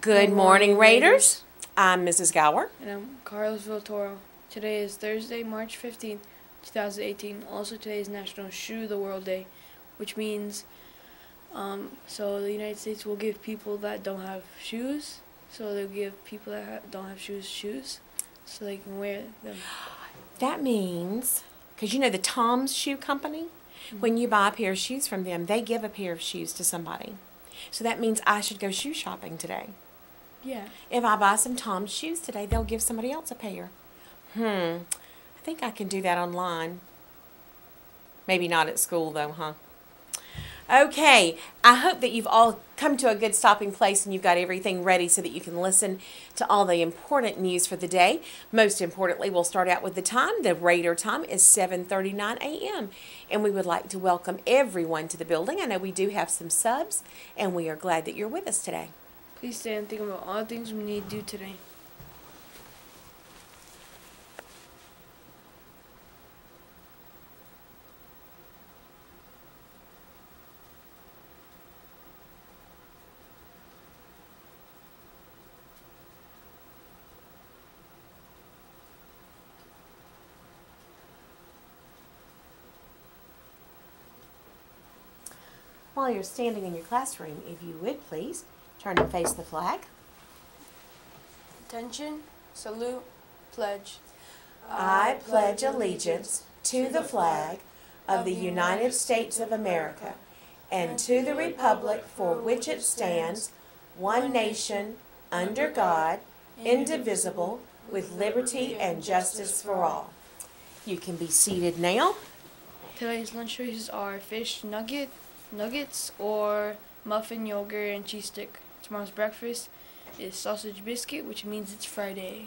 Good morning, Raiders. I'm Mrs. Gower. And I'm Carlos Villatoro. Today is Thursday, March 15th, 2018. Also, today is National Shoe the World Day, which means so the United States will give people that don't have shoes, so they'll give people that don't have shoes, so they can wear them. That means, because you know the Tom's Shoe Company, when you buy a pair of shoes from them, they give a pair of shoes to somebody. So that means I should go shoe shopping today. Yeah. If I buy some Tom's shoes today, they'll give somebody else a pair. I think I can do that online. Maybe not at school though, huh? Okay, I hope that you've all come to a good stopping place and you've got everything ready so that you can listen to all the important news for the day. Most importantly, we'll start out with the time. The Raider time is 7:39 a.m. And we would like to welcome everyone to the building. I know we do have some subs, and we are glad that you're with us today. Please stay and think about all the things we need to do today. While you're standing in your classroom, if you would please turn and face the flag. Attention, salute, pledge. I pledge allegiance to the flag of the United States of America and to the republic for which it stands, one nation, under God, indivisible, with liberty and justice for all. You can be seated now. Today's lunch choices are fish nuggets or muffin, yogurt, and cheese stick. Tomorrow's breakfast is sausage biscuit, which means it's Friday.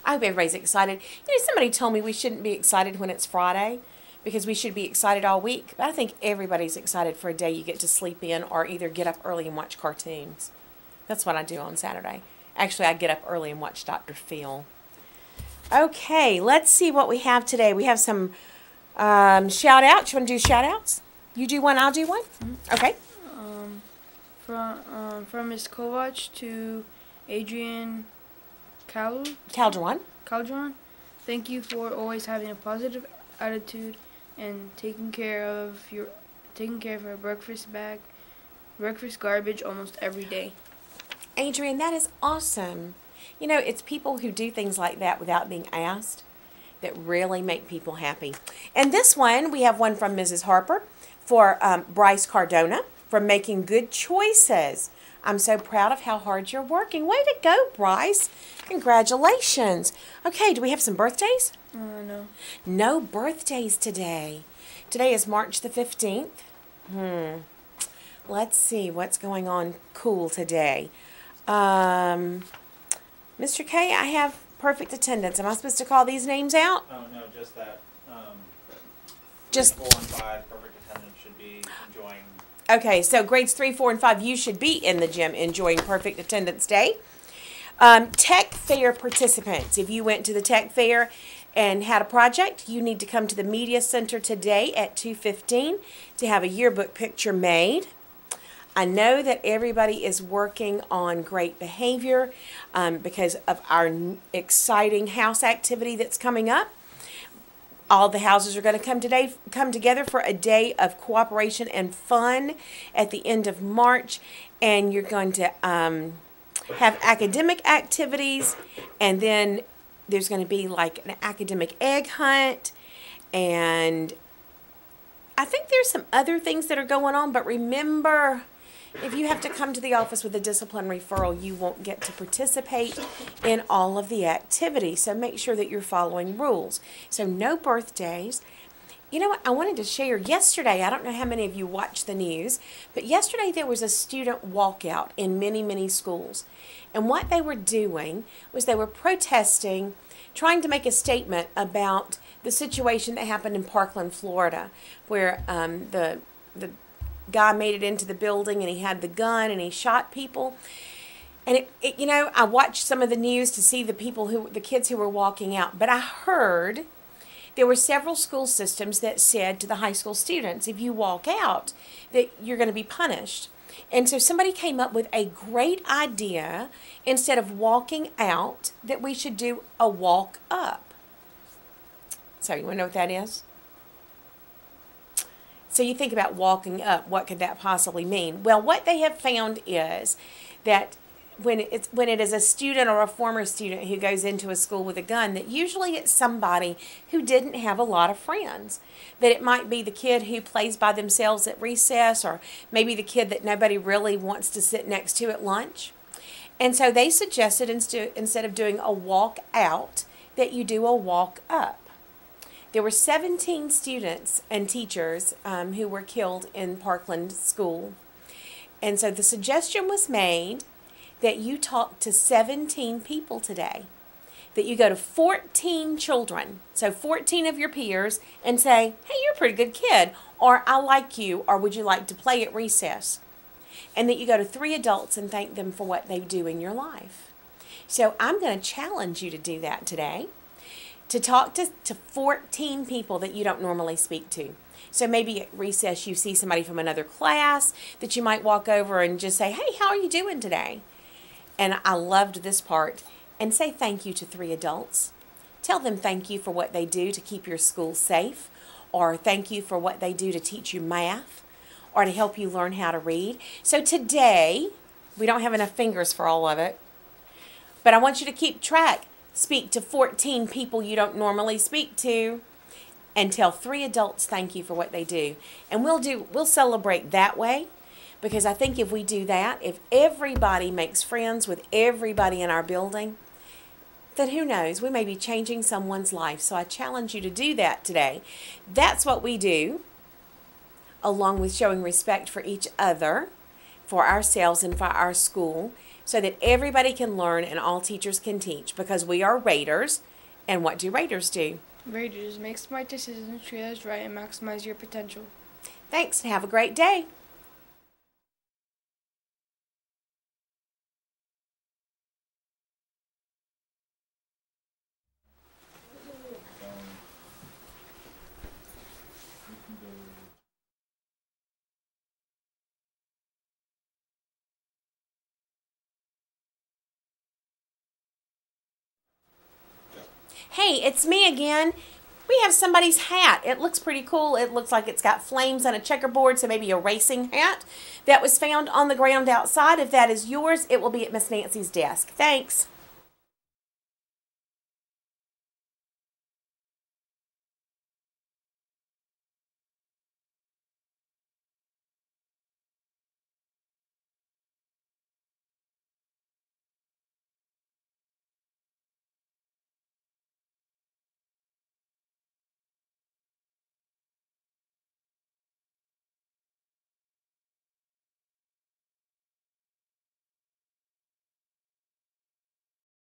I hope everybody's excited. You know, somebody told me we shouldn't be excited when it's Friday because we should be excited all week. But I think everybody's excited for a day you get to sleep in or either get up early and watch cartoons. That's what I do on Saturday. Actually, I get up early and watch Dr. Phil. Okay, let's see what we have today. We have some shout-outs. You want to do shout-outs? You do one, I'll do one? Okay. From Ms. Kovac to Adrian Calderon. Thank you for always having a positive attitude and taking care of our breakfast garbage almost every day. Adrian, that is awesome. You know, it's people who do things like that without being asked that really make people happy. And this one, we have one from Mrs. Harper for Bryce Cardona for making good choices. I'm so proud of how hard you're working. Way to go, Bryce. Congratulations. Okay, do we have some birthdays? No. No birthdays today. Today is March the 15th. Let's see what's going on cool today. Mr. K, I have perfect attendance. Am I supposed to call these names out? Oh, no, just that. Just 4 and 5, perfect attendance should be enjoying. Okay, so grades 3, 4, and 5, you should be in the gym enjoying perfect attendance day. Tech fair participants, if you went to the tech fair and had a project, you need to come to the media center today at 2:15 to have a yearbook picture made. I know that everybody is working on great behavior because of our exciting house activity that's coming up. All the houses are going to come together for a day of cooperation and fun at the end of March, and you're going to have academic activities, and then there's going to be like an academic egg hunt, and I think there's some other things that are going on, but remember, if you have to come to the office with a discipline referral, you won't get to participate in all of the activities. So make sure that you're following rules. So no birthdays. You know what? I wanted to share yesterday, I don't know how many of you watched the news, but yesterday there was a student walkout in many, many schools. And what they were doing was they were protesting, trying to make a statement about the situation that happened in Parkland, Florida, where the guy made it into the building and he had the gun and he shot people. And you know, I watched some of the news to see the kids who were walking out, but I heard there were several school systems that said to the high school students, if you walk out, that you're going to be punished. And so somebody came up with a great idea, instead of walking out, that we should do a walk up. So you want to know what that is? So you think about walking up, what could that possibly mean? Well, what they have found is that when it is a student or a former student who goes into a school with a gun, that usually it's somebody who didn't have a lot of friends. That it might be the kid who plays by themselves at recess, or maybe the kid that nobody really wants to sit next to at lunch. And so they suggested, instead of doing a walk out, that you do a walk up. There were 17 students and teachers who were killed in Parkland School. And so the suggestion was made that you talk to 17 people today. That you go to 14 children, so 14 of your peers, and say, hey, you're a pretty good kid, or I like you, or would you like to play at recess? And that you go to 3 adults and thank them for what they do in your life. So I'm going to challenge you to do that today. To talk to 14 people that you don't normally speak to. So maybe at recess you see somebody from another class that you might walk over and just say, hey, how are you doing today? And I loved this part. And say thank you to 3 adults. Tell them thank you for what they do to keep your school safe, or thank you for what they do to teach you math, or to help you learn how to read. So today, we don't have enough fingers for all of it, but I want you to keep track. Speak to 14 people you don't normally speak to, and tell 3 adults thank you for what they do. And we'll celebrate that way, because I think if we do that, if everybody makes friends with everybody in our building, then who knows, we may be changing someone's life. So I challenge you to do that today. That's what we do, along with showing respect for each other, for ourselves, and for our school, so that everybody can learn and all teachers can teach, because we are Raiders. And what do Raiders do? Raiders make smart decisions, treat others right, and maximize your potential. Thanks, and have a great day. Hey, it's me again. We have somebody's hat. It looks pretty cool. It looks like it's got flames on a checkerboard, so maybe a racing hat that was found on the ground outside. If that is yours, it will be at Miss Nancy's desk. Thanks.